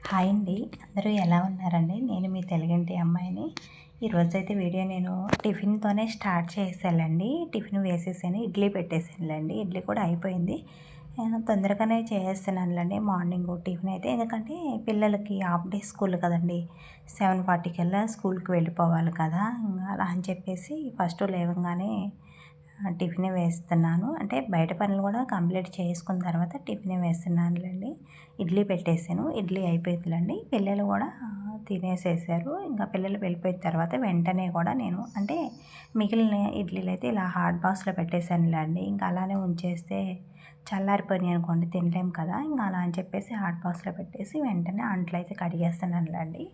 Hi అండి. అందరూ ఎలా ఉన్నారండి? నేను మీ తెలుగింటి అమ్మాయిని. ఈరోజైతే వీడియో నేను టిఫిన్‌తోనే స్టార్ట్ చేసేయాలండి. టిఫిన్ వేసేసాను. ఇడ్లీ పెట్టేసానులెండి. ఇడ్లీ కూడా అయిపోయింది. తొందరగానే చేసేస్తున్నానులెండి మార్నింగు టిఫిన్ అయితే. ఎందుకంటే పిల్లలకి హాఫ్ డే స్కూల్ కదండీ. 7:40 కల్లా స్కూల్‌కి వెళ్ళిపోవాలి కదా! అలా అని చెప్పేసి ఫస్ట్ లేవంగానే టిఫినే వేస్తున్నాను. అంటే బయట పనులు కూడా కంప్లీట్ చేసుకున్న తర్వాత టిఫినే వేస్తున్నానులెండి. ఇడ్లీ పెట్టేసాను. ఇడ్లీ అయిపోయిందిలెండి. పిల్లలు కూడా తినేసేసారు. ఇంకా పిల్లలు వెళ్ళిపోయిన తర్వాత వెంటనే కూడా నేను అంటే మిగిలిన ఇడ్లీలైతే ఇలా హాట్ బాక్స్‌లో పెట్టేసానులెండి. ఇంకా అలానే ఉంచేస్తే చల్లారిపోయినాయి అనుకోండి తినలేము కదా! ఇంకా అలా అని చెప్పేసి హాట్ బాక్స్‌లో పెట్టేసి వెంటనే అంట్లయితే కడిగేస్తున్నానులెండి.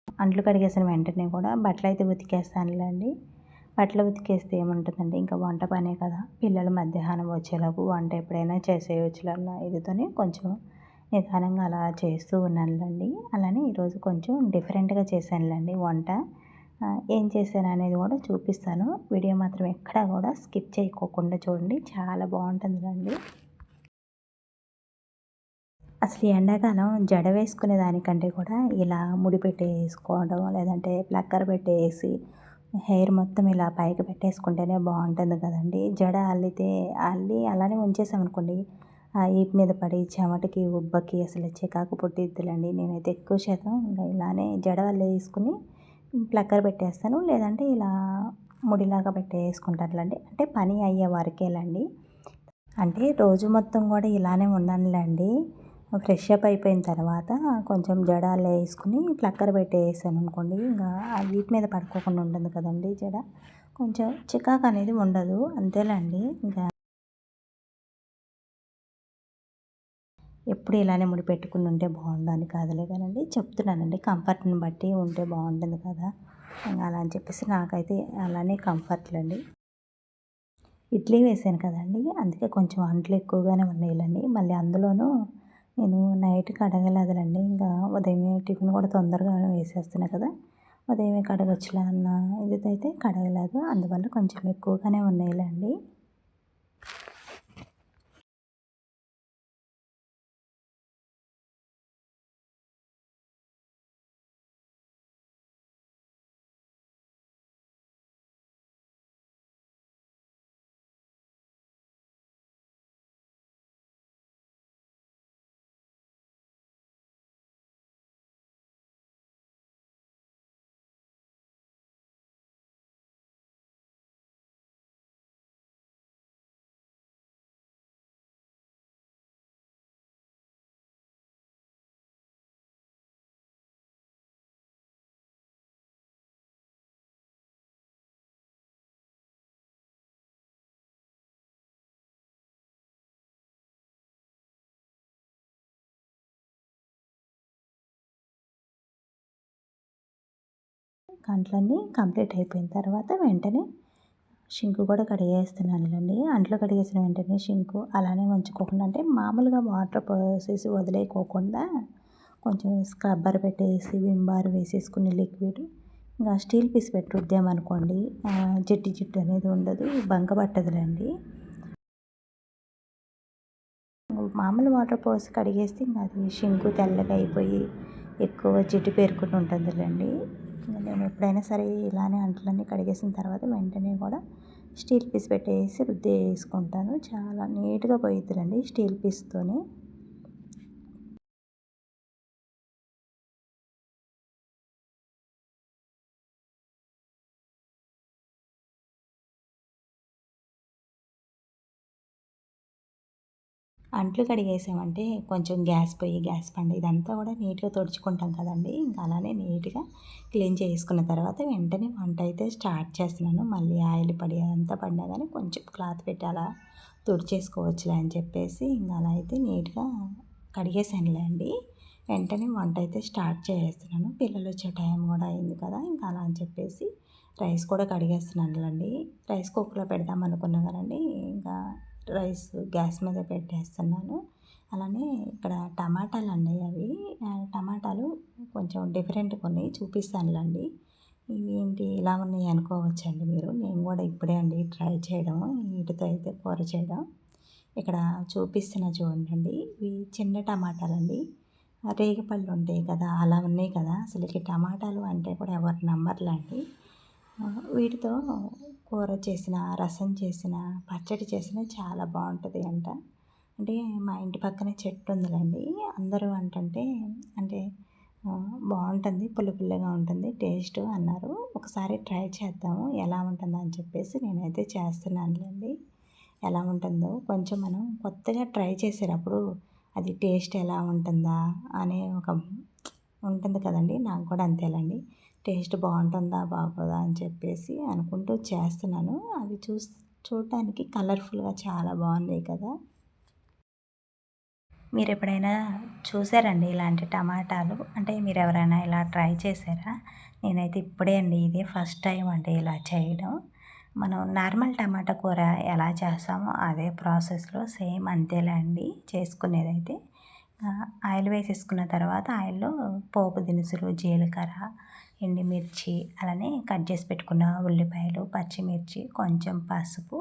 అంట్లు కడిగేసిన వెంటనే కూడా బట్టలైతే ఉతికేస్తానులేండి. బట్టలు ఉతికేస్తే ఏముంటుందండి, ఇంకా వంట పనే కదా! పిల్లలు మధ్యాహ్నం వచ్చేలోపు వంట ఎప్పుడైనా చేసేయొచ్చులన్న ఇదితోని కొంచెం నిదానంగా అలా చేస్తూ ఉన్నానులెండి. అలానే ఈరోజు కొంచెం డిఫరెంట్‌గా చేశానులెండి వంట. ఏం చేశాననేది కూడా చూపిస్తాను. వీడియో మాత్రం ఎక్కడా కూడా స్కిప్ చేయకోకుండా చూడండి. చాలా బావుంటుందిలెండి. అసలు ఈ ఎండాకాలం జడ వేసుకునే దానికంటే కూడా ఇలా ముడి పెట్టేసుకోవడం లేదంటే ప్లక్కర్ పెట్టేసి హెయిర్ మొత్తం ఇలా పైకి పెట్టేసుకుంటేనే బాగుంటుంది కదండి. జడ అల్లి అలానే ఉంచేసామనుకోండి ఈపు మీద పడి చెమటకి ఉబ్బకి అసలు చికాకు పుట్టిద్దులండి. నేనైతే ఎక్కువ శాతం ఇంకా ఇలానే జడ అల్లేసుకుని ప్లక్కర్ పెట్టేస్తాను. లేదంటే ఇలా ముడిలాగా పెట్టేసుకుంటానులేండి. అంటే పని అయ్యే వరకేలండి. అంటే రోజు మొత్తం కూడా ఇలానే ఉండనులేండి. ఫ్రెష్ అప్ అయిపోయిన తర్వాత కొంచెం జడ వేసుకుని ప్లక్కర్ పెట్టేసాననుకోండి ఇంకా వీటి మీద పడుకోకుండా ఉంటుంది కదండి జడ. కొంచెం చికాకు అనేది ఉండదు అంతేలేండి. ఇంకా ఎప్పుడు ఇలానే ముడి పెట్టుకుని ఉంటే బాగుండని కాదులే కానండి, చెప్తున్నానండి కంఫర్ట్ని బట్టి ఉంటే బాగుంటుంది కదా. ఇంకా అలా అని చెప్పేసి నాకైతే అలానే కంఫర్ట్లండి. ఇడ్లీ వేసాను కదండీ! అందుకే కొంచెం అంట్లు ఎక్కువగానే ఉన్నాయిలెండి. మళ్ళీ అందులోనూ నేను నైట్ కడగలేదులెండి. ఇంకా ఉదయమే టిఫిన్ కూడా తొందరగానే వేసేస్తున్నా కదా! ఉదయమే కడగొచ్చులే అన్న ఇదితో అయితే కడగలేదు. అందువల్ల కొంచెం ఎక్కువగానే ఉన్నాయిలెండి. అంట్లన్నీ కంప్లీట్ అయిపోయిన తర్వాత వెంటనే షింకు కూడా కడిగేస్తున్నానులెండి. అంట్లు కడిగేసిన వెంటనే షింకు అలానే ఉంచుకోకుండా అంటే మామూలుగా వాటర్ పోసేసి వదిలేయకోకుండా కొంచెం స్క్రబ్బర్ పెట్టేసి విమ్ బార్ వేసేసుకుని లిక్విడ్ ఇంకా స్టీల్ పీస్ పెట్టి రుద్దామనుకోండి జిడ్డు జిడ్డు అనేది ఉండదు, బంక పట్టదులేండి. మామూలు వాటర్ పోసి కడిగేస్తే ఇంకా అది షింకు తెల్లగా అయిపోయి ఎక్కువ జిడ్డు పేరుకుని ఉంటుందిలేండి. నేను ఎప్పుడైనా సరే ఇలానే అంట్లన్నీ కడిగేసిన తర్వాత వెంటనే కూడా స్టీల్ పీస్ పెట్టేసి రుద్దేసుకుంటాను. చాలా నీట్‌గా పోయిద్దిలండి స్టీల్ పీస్‌తోని. అంట్లు కడిగేసామంటే కొంచెం గ్యాస్ పొయ్యి, గ్యాస్ బండ ఇదంతా కూడా నీట్‌గా తుడుచుకుంటాం కదండీ. ఇంకా అలానే నీట్‌గా క్లీన్ చేసుకున్న తర్వాత వెంటనే వంట అయితే స్టార్ట్ చేస్తున్నాను. మళ్ళీ ఆయిల్ పడి అదంతా పడినా కానీ కొంచెం క్లాత్ పెట్టి అలా తుడిచేసుకోవచ్చులే అని చెప్పేసి ఇంకా అలా అయితే నీట్‌గా కడిగేసానులేండి. వెంటనే వంట అయితే స్టార్ట్ చేసేస్తున్నాను. పిల్లలు వచ్చే టైం కూడా అయింది కదా! ఇంకా అలా అని చెప్పేసి రైస్ కూడా కడిగేస్తున్నానులేండి. రైస్ కుక్కర్‌లో పెడదాం అనుకున్నా కానండి ఇంకా రైస్ గ్యాస్ మీద పెట్టేస్తున్నాను. అలానే ఇక్కడ టమాటాలండి అవి టమాటాలు కొంచెం డిఫరెంట్‌గా ఉన్నాయి చూపిస్తానులేండి. ఇవేంటి ఇలా ఉన్నాయి అనుకోవచ్చండి మీరు. నేను కూడా ఇప్పుడే అండి ట్రై చేయడం. వీటితో అయితే కూర చేయడం. ఇక్కడ చూపిస్తున్నా చూడండి. ఇవి చిన్న టమాటాలండి. రేగిపళ్ళు ఉంటాయి కదా! అలా ఉన్నాయి కదా! అసలకి టమాటాలు అంటే కూడా ఎవరు నమ్మరులేండి. వీటితో కూర చేసిన, రసం చేసిన, పచ్చడి చేసిన చాలా బావుంటది అంట. అంటే మా ఇంటి పక్కనే చెట్టు ఉందిలెండి. అందరూ అంటే బావుంటుంది. పుల్ల పుల్లగా ఉంటుంది టేస్టు అన్నారు. ఒకసారి ట్రై చేద్దాము ఎలా ఉంటుందా అని చెప్పేసి నేనైతే చేస్తున్నానులెండి. ఎలా ఉంటుందో కొంచెం మనం కొత్తగా ట్రై చేసేటప్పుడు అది టేస్ట్ ఎలా ఉంటుందా అనే ఒక ఉంటుంది కదండీ! నాకు కూడా అంతేలెండి. టేస్ట్ బావుంటుందా? బాగోదా? అని చెప్పేసి అనుకుంటూ చేస్తున్నాను. అవి చూడటానికి కలర్‌ఫుల్‌గా చాలా బాగున్నాయి కదా! మీరెప్పుడైనా చూసారండి ఇలాంటి టమాటాలు? అంటే మీరెవరైనా ఇలా ట్రై చేశారా? నేనైతే ఇప్పుడే అండి ఇదే ఫస్ట్ టైం అండి ఇలా చేయడం. మనం నార్మల్ టమాటా కూర ఎలా చేస్తామో అదే ప్రాసెస్‌లో సేమ్ అంతేలే అండి చేసుకునేదైతే. ఆయిల్ వేసేసుకున్న తర్వాత ఆయిల్‌లో పోపు దినుసులు, జీలకర్ర, ఎండుమిర్చి అలానే కట్ చేసి పెట్టుకున్న ఉల్లిపాయలు, పచ్చిమిర్చి, కొంచెం పసుపు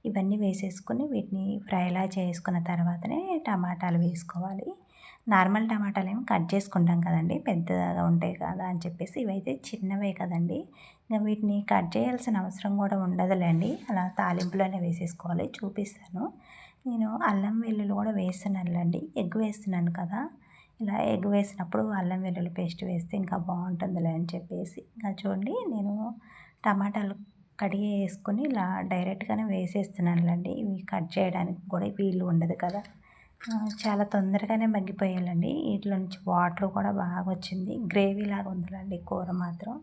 ఇవన్నీ వేసేసుకొని వీటిని ఫ్రైలా చేసుకున్న తర్వాతనే టమాటాలు వేసుకోవాలి. నార్మల్ టమాటాలేమో కట్ చేసుకుంటాం కదండీ! పెద్దగా ఉంటాయి కదా అని చెప్పేసి ఇవైతే చిన్నవే కదండీ! ఇంక వీటిని కట్ చేయాల్సిన అవసరం కూడా ఉండదులేండి. అలా తాలింపులోనే వేసేసుకోవాలి. చూపిస్తాను. నేను అల్లం వెల్లుల్లి కూడా వేస్తున్నానులేండి. ఎగ్ వేస్తున్నాను కదా! ఇలా ఎగ్ వేసినప్పుడు అల్లం వెల్లుల్లి పేస్ట్ వేస్తే ఇంకా బావుంటుందిలే అని చెప్పేసి. ఇంకా చూడండి నేను టమాటాలు కడిగేసుకొని ఇలా డైరెక్ట్‌గానే వేసేస్తున్నానులెండి. ఇవి కట్ చేయడానికి కూడా వీలు ఉండదు కదా! చాలా తొందరగానే మగ్గిపోయాలండి. వీటిలో నుంచి వాటర్ కూడా బాగా వచ్చింది. గ్రేవీలాగా ఉందిలేండి కూర మాత్రం.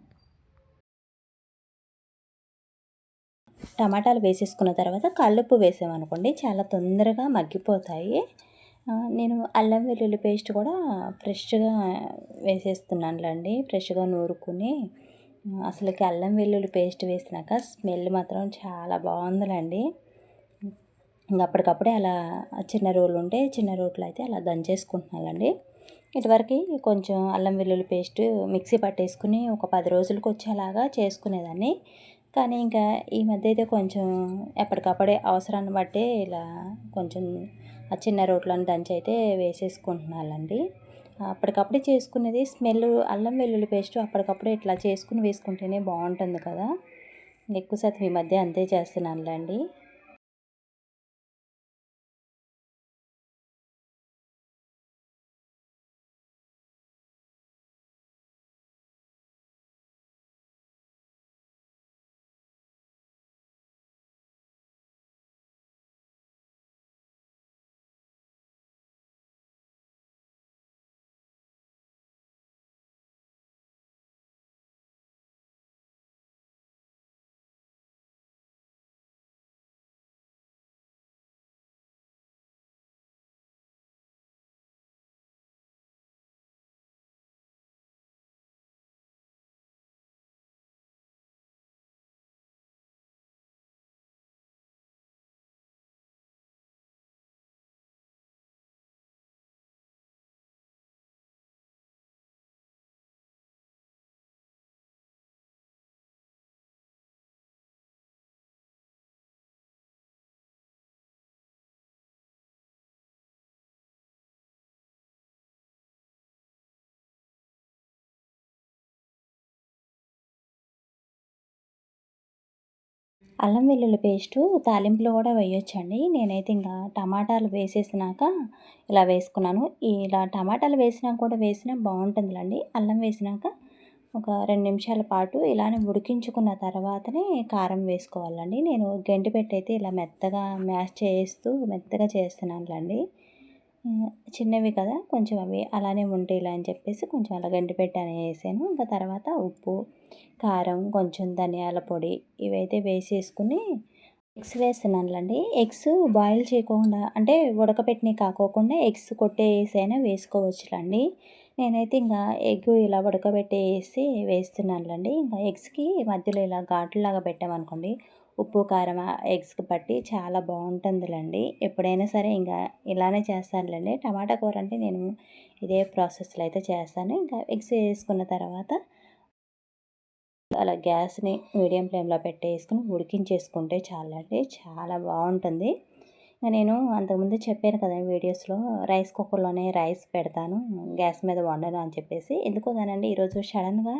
టమాటాలు వేసేసుకున్న తర్వాత కల్లుప్పు వేసామనుకోండి చాలా తొందరగా మగ్గిపోతాయి. నేను అల్లం వెల్లుల్లి పేస్ట్ కూడా ఫ్రెష్‌గా వేసేస్తున్నానులేండి. ఫ్రెష్‌గా నూరుకుని అసలకి అల్లం వెల్లుల్లి పేస్ట్ వేసినాక స్మెల్ మాత్రం చాలా బాగుందిలేండి. ఇంక అప్పటికప్పుడే అలా చిన్న రోలు ఉంటే చిన్న రోట్లో అయితే అలా దంచేసుకుంటున్నానండి. ఇటువరకు కొంచెం అల్లం వెల్లుల్లి పేస్ట్ మిక్సీ పట్టేసుకుని ఒక 10 రోజులకు వచ్చేలాగా చేసుకునేదాన్ని. కానీ ఇంకా ఈ మధ్య అయితే కొంచెం ఎప్పటికప్పుడే అవసరాన్ని బట్టే ఇలా కొంచెం ఆ చిన్న రోట్లోని దంచి అయితే వేసేసుకుంటున్నానండి. అప్పటికప్పుడే చేసుకునేది స్మెల్ అల్లం వెల్లుల్లి పేస్ట్ అప్పటికప్పుడే ఇట్లా చేసుకుని వేసుకుంటేనే బాగుంటుంది కదా! ఎక్కువ శాతం ఈ మధ్య అంతే చేస్తున్నానులేండి. అల్లం వెల్లుల్లి పేస్టు తాలింపులో కూడా వేయొచ్చండి. నేనైతే ఇంకా టమాటాలు వేసేసినాక ఇలా వేసుకున్నాను. ఇలా టమాటాలు వేసినాక కూడా వేసినా బాగుంటుందిలేండి. అల్లం వేసినాక ఒక 2 నిమిషాల పాటు ఇలానే ఉడికించుకున్న తర్వాతనే కారం వేసుకోవాలండి. నేను గెంటి పెట్టయితే ఇలా మెత్తగా మ్యాష్ చేస్తూ మెత్తగా చేస్తున్నానులేండి. చిన్నవి కదా కొంచెం అవి అలానే ఉంటాయిలే అని చెప్పేసి కొంచెం అలా గంటిపెట్టి వేసాను. ఇంకా తర్వాత ఉప్పు, కారం, కొంచెం ధనియాల పొడి ఇవైతే వేసేసుకుని ఎగ్స్ వేస్తున్నానులేండి. ఎగ్స్ బాయిల్ చేయకుండా అంటే ఉడకపెట్టినవి కాకోకుండా ఎగ్స్ కొట్టేసైనా వేసుకోవచ్చులండి. నేనైతే ఇంకా ఎగ్ ఇలా ఉడకబెట్టేసి వేస్తున్నానులేండి. ఇంకా ఎగ్స్‌కి మధ్యలో ఇలా ఘాటులాగా పెట్టామనుకోండి ఉప్పు, కారం ఎగ్స్‌కి పట్టి చాలా బాగుంటుందిలేండి. ఎప్పుడైనా సరే ఇంకా ఇలానే చేస్తానులేండి. టమాటా కూర అంటే నేను ఇదే ప్రాసెస్‌లో అయితే చేస్తాను. ఇంకా ఎగ్స్ వేసుకున్న తర్వాత అలా గ్యాస్ని మీడియం ఫ్లేమ్లో పెట్టేసుకుని ఉడికించేసుకుంటే చాలండి, చాలా బాగుంటుంది. నేను అంతకుముందు చెప్పాను కదండి వీడియోస్లో, రైస్ కుక్కర్లోనే రైస్ పెడతాను, గ్యాస్ మీద వండను అని చెప్పేసి. ఎందుకో కానండి ఈరోజు సడన్గా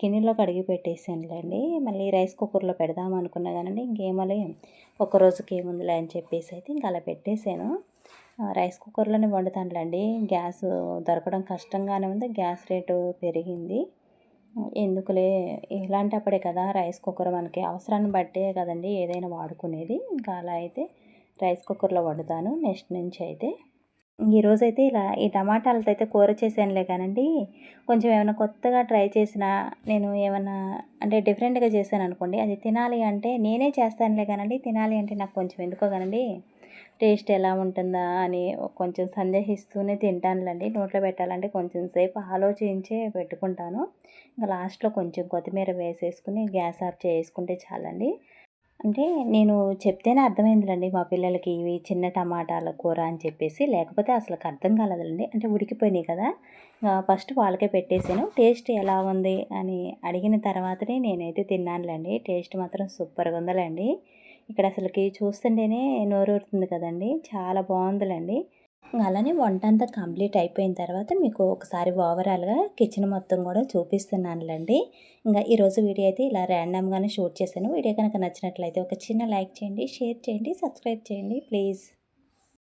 గిన్నెలో కడిగి పెట్టేసానులేండి. మళ్ళీ రైస్ కుక్కర్లో పెడదాం అనుకున్నా కానండి, ఇంకేమలే ఒక్కరోజుకి ఏముందిలే అని చెప్పేసి అయితే ఇంకా అలా పెట్టేశాను. రైస్ కుక్కర్లోనే వండుతానులేండి, గ్యాస్ దొరకడం కష్టంగానే ఉంది, గ్యాస్ రేటు పెరిగింది. ఎందుకులే ఇలాంటప్పుడే కదా రైస్ కుక్కర్ మనకి అవసరాన్ని బట్టే కదండి ఏదైనా వాడుకునేది. ఇంకా అలా అయితే రైస్ కుక్కర్లో వండుతాను నెక్స్ట్ నుంచి అయితే. ఈరోజైతే ఇలా ఈ టమాటాలతో అయితే కూర చేశానులే కానండి, కొంచెం ఏమైనా కొత్తగా ట్రై చేసినా, నేను ఏమన్నా అంటే డిఫరెంట్గా చేశాను అనుకోండి, అది తినాలి అంటే నేనే చేస్తానులే కానండి, తినాలి అంటే నాకు కొంచెం ఎందుకో కానండి టేస్ట్ ఎలా ఉంటుందా అని కొంచెం సందేహిస్తూనే తింటానులేండి. నోట్లో పెట్టాలంటే కొంచెం సేపు ఆలోచించే పెట్టుకుంటాను. ఇంకా లాస్ట్లో కొంచెం కొత్తిమీర వేసేసుకుని గ్యాస్ ఆఫ్ చేసుకుంటే చాలండి. అంటే నేను చెప్తేనే అర్థమైందిలేండి మా పిల్లలకి, ఇవి చిన్న టమాటాల కూర అని చెప్పేసి, లేకపోతే అసలు అర్థం కాలేదండి. అంటే ఉడికిపోయినాయి కదా, ఫస్ట్ వాళ్ళకే పెట్టేసాను. టేస్ట్ ఎలా ఉంది అని అడిగిన తర్వాతనే నేనైతే తిన్నానులేండి. టేస్ట్ మాత్రం సూపర్గా ఉందిలేండి. ఇక్కడ అసలుకి చూస్తుంటేనే నోరూరుతుంది కదండి, చాలా బాగుందిలేండి. అలానే వంట అంతా కంప్లీట్ అయిపోయిన తర్వాత మీకు ఒకసారి ఓవరాల్గా కిచెన్ మొత్తం కూడా చూపిస్తున్నానులేండి. ఇంకా ఈరోజు వీడియో అయితే ఇలా ర్యాండమ్గానే షూట్ చేశాను. వీడియో కనుక నచ్చినట్లయితే ఒక చిన్న లైక్ చేయండి, షేర్ చేయండి, సబ్స్క్రైబ్ చేయండి ప్లీజ్.